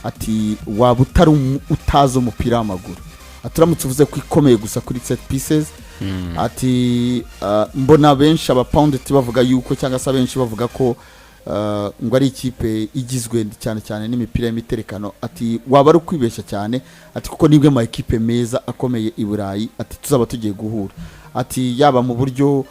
ati waba utazi umupira w'amaguru aturamutse uvuze ko ikomeye gusa kuri set pieces ati mbona benshi abapundit bavuga yuko cyangwa se benshi bavuga ko ngo ari ikipe igizwe cyane cyane n'imipira y'imiterekano ati waba ari kwibeshya cyane ati kuko nibwe ma ekipe meza akomeye i Burayi ati tuzaba tugiye guhura ati yaba mu buryo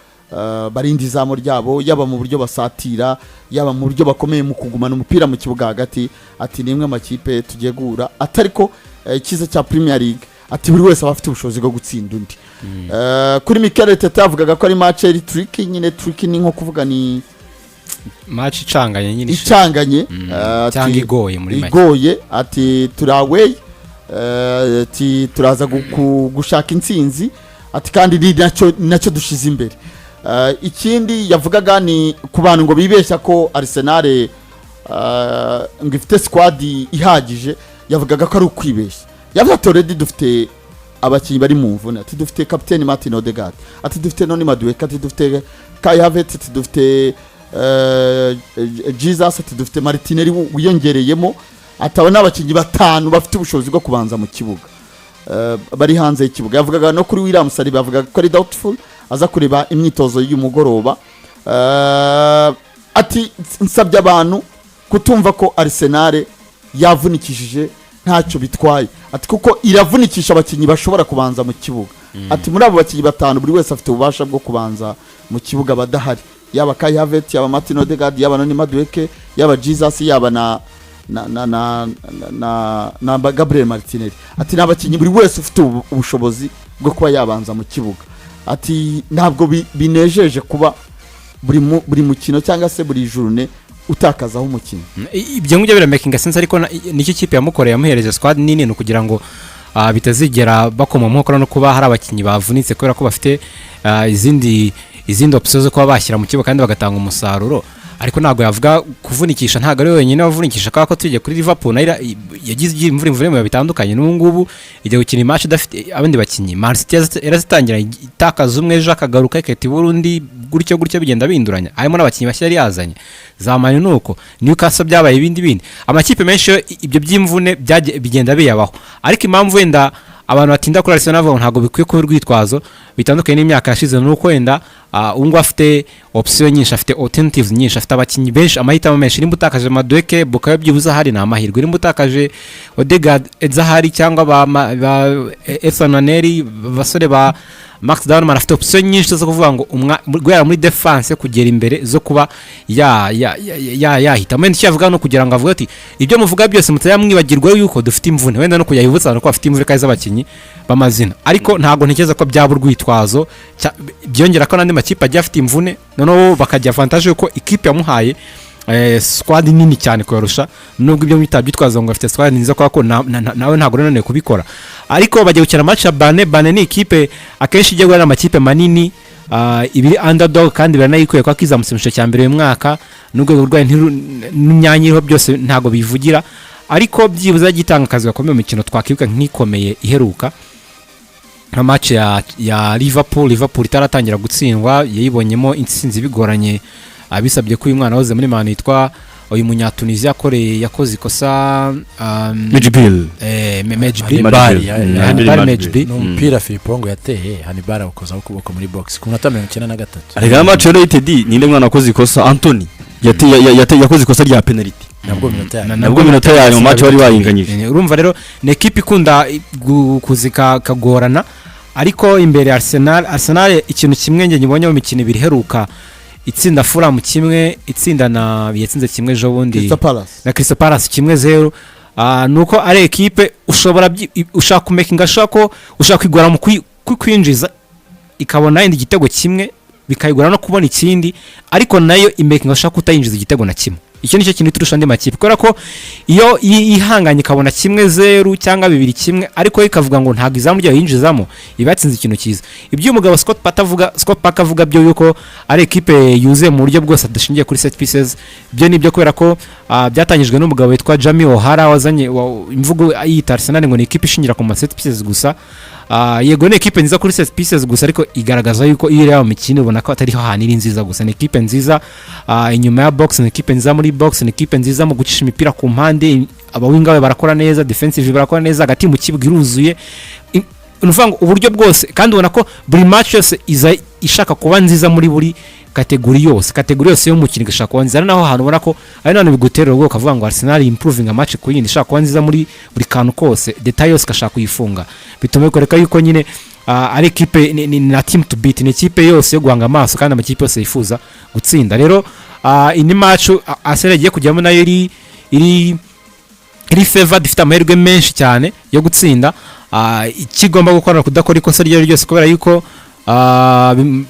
barindi izamo ryabo yaba mu buryo basatira yaba mu buryo bakomeye mu kugumana umupira mu kibuga hagati ati nimwe amakipe tugiye guhura atariko ikiza cya Premier League ati buri wese abafite ubushobozi bwo gutsinda undi kuri Mikel ARTETA avugaga ko ari match eri tricky nyine tricky ni nko kuvuga ni match icanganye nyine icanganye cyangwa igoye muri make igoye ati turaway ati turaza gushaka intsinzi ati kandi nacyo dushize imbere ikindi yavugaga ni ku bantu ngo bibeshya ko Arsenal ngo ifite squad ihagije yavugaga ko ari ukwibeshya yavuga ati already dufite abakinyi bari mu mvune ati dufite captain Martin Odegaard ati dufite Noni Madueke ati dufite Kai Havertz ati dufite Jesus ati dufite Martinelli wiyongereyemo atabona abakinyi batanu bafite ubushobozi bwo kubanza mu kibuga bari hanze y'ikibuga yavugaga no kuri William Saliba yavugaga ko ari doubtful aza kureba imyitozo y'umugoroba ati nsabye abantu kutumva ko Arsenal yavunikishije ntacyo bitwaye ati kuko iravunikisha abakinyi bashobora kubanza mu kibuga ati muri abo bakinyi batanu buri wese afite ububasha bwo kubanza mu kibuga badahari yaba Kai Havertz yaba Martin Odegaard yaba Noni Madueke yaba Jesus yaba na Gabriel Martinelli ati nabakinyi buri wese ufite ubushobozi bwo kuba yabanza mu kibuga ati ntabwo binejeje kuba buri mukino cyangwa se buri journée utakazaho umukino ibyo ngibyo biramakinga sense ariko n'iki kipe yamukoreye amuhereza squad nini no kugira ngo bitazigera bakoma mu nkokora no kuba hari abakinyi bavunitse kubera ko bafite izindi options zo kuba bashyira mu kibuga kandi bagatanga umusaruro ariko ntago yavuga kuvunikisha ntago ari wenyine wavunikisha kako tujye kuri Liverpool naira yagize imvura mu bitandukanye n'ubungubu ijye gukina match dafite abandi bakinyi Man City yarazitangira itakaza umwe ejo akagaruka iketi Burundi gutyo bigenda binduranya harimo n'abakinyi bashya yari yazanye zamani nuko Newcastle byabaye ibindi amakipe menshi ibyo by'imvune bigenda biyabaho ariko impamvu wenda abantu batinda kuri Arsenal ntago bikwiye ko rwitwazo bitandukanye n'imyaka yashize nuko wenda ungu afite option nyinshi afite alternatives nyinshi afite abakinyi benshi amahitamo menshi rimwe utakaje Madueke Bukayo byibuza hari na amahirwe rimwe utakaje Odegaard Ezahari cyangwa ba Esananeri basore ba Max Darman afite option nyinshi zo kuvuga ngo guhera muri defense kugera imbere zo kuba yahita mwe nshavuga no kugira ngo avuga ati ibyo muvuga byose mutayamwibagirwa yuko dufite imvune wenda no kuyayibutsa no ko afite imvune kaza abakinyi bamazina ariko ntago ntekeza ko byaba urwitwazo byongera ko nandi makipe ajya afite imvune noneho bakajya avantage yuko ikipe yamuhaye squad nini cyane koyorusha nubwo ibyo mwitabyitwaza ngo afite squad nziza ko nawe ntago nanone kubikora ariko bagiye gukina match ya Bane ni ikipe akenshi ijye gwana amakipe manini ibiri underdog kandi baranayikuye kwa kizamusimisho cya mbere y'umwaka n'ubwo rwaye n'imyanyiro byose ntago bivugira ariko byibuza gitanga akazi gakomeye mu mikino twakibuka nk'ikomeye iheruka nka match ya Liverpool itaratangira gutsindwa yayibonyemo intsinzi bigoranye abisabye ko uyu mwana waze muri Man yitwa uyu Munyatunisia yakoze ikosa Mejbil n'umupira Filipongo yateye Hannibal akoza ukuboko muri box ku minota 93 arega match United ninde mwana wakoze ikosa Anthony yakoze ikosa rya penalty nabwo minota yayo mu match bari bayinganyije urumva rero ne equipe ikunda kuzika kagorana ariko imbere Arsenal ikintu kimwe nge nyibonye mu mikino ibiri heruka itsinda Fulham kimwe itsinda na yatsinze kimwe jo bundi na Crystal Palace kimwe 0 nuko ari equipe ushaka kumekinga shako ushaka kwigora mu kwinjiza ikabona indi gitego kimwe bikayigora no kubona ikindi ariko nayo imekinga shaka utayinjiza igitego na kimwe icyo nicyo kintu turusha andi makipe kubera ko iyo ihanganye kabona kimwe 0 cyangwa 2 kimwe ariko ikavuga ngo ntago izamu ryo yinjizamo ibatsinze ikintu cyiza ibyo umugabo Scott Park avuga byo yuko ari equipe yuze mu buryo bwose adashingiye kuri set pieces byo nibyo kubera ko byatangijwe n'umugabo witwa Jamie O'Hara wazanye imvugo yita Arsenal ngo ni equipe ishingira ku set pieces gusa yego ne equipe nziza kuri set pieces gusa ariko igaragaza yuko iyo rero mikino ubona ko atari haniri nziza gusa ni equipe nziza inyuma ya box ni equipe nziza muri box ni equipe nziza mu gucisha imipira ku mpande abawinga barakora neza, defensive barakora neza, hagati mu kibuga iruzuye. Nuvuga ngo uburyo bwose kandi ubona ko buri match yose iza ishaka kuba nziza muri buri kategori yose y'umukino igashaka kuba nziza. Naho hantu ubona ko ari none biguterera ubwo kavuga ngo Arsenal improving a match ku yindi ishaka kuba nziza muri buri kantu kose, detail yose kashaka kuyifunga, bituma bikoreka yuko nyine ari equipe ni na team to beat, ni equipe yose yo guhanga amaso kandi amakipe yose yifuza gutsinda. Rero ini match Arsenal igiye kujyamo nayo iri favor, ifite amahirwe menshi cyane yo gutsinda. Ikigomba gukora kudakora ikosa ryo ryose, kubera yuko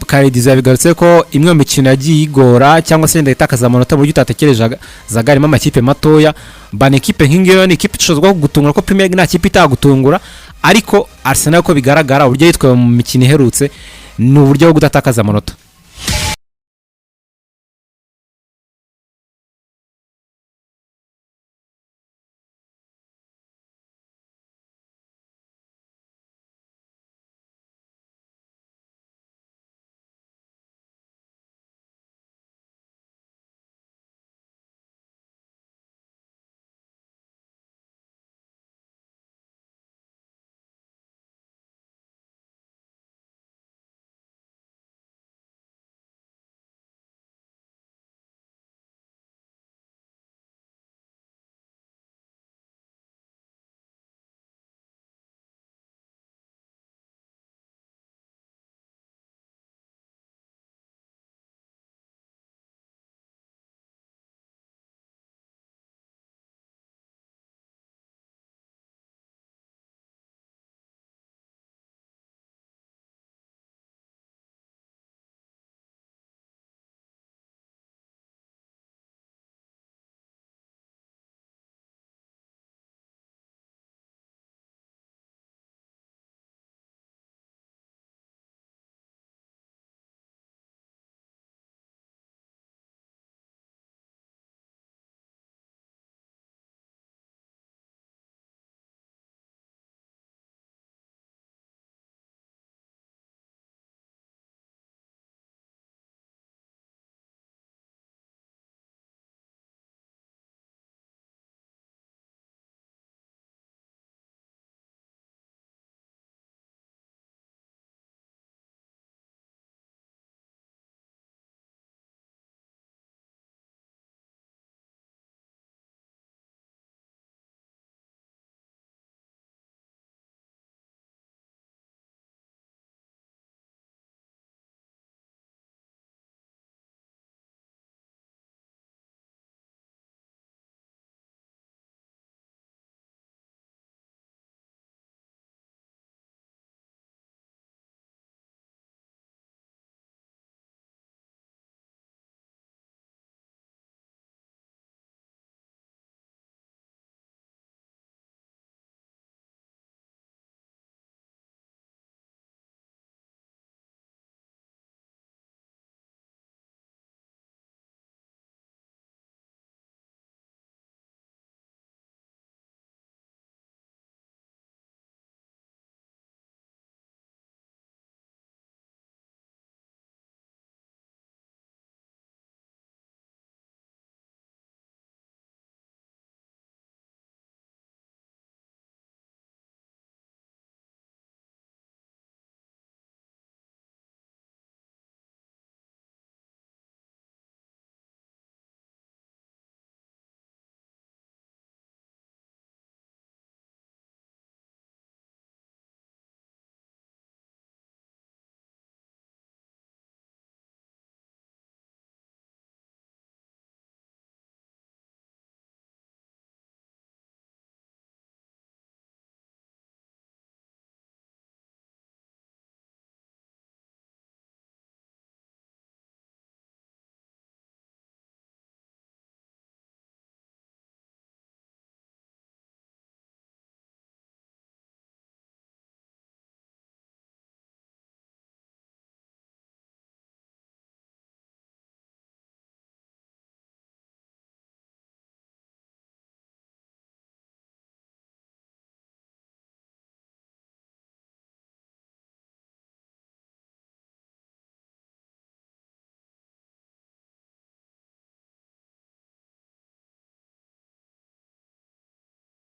Karidiza bigarutse ko imwe mu mikino yagiye igora cyangwa se ndahita itakaza amanota buryo utatekereje zagarimo amakipe matoya. Bane equipe nk'ingiyo ni equipe ishobora gutungura ko Premier League nta kipe itagutungura, ariko Arsenal ko bigaragara uburyo yitwaye mu mikino iherutse ni uburyo bwo kudatakaza amanota.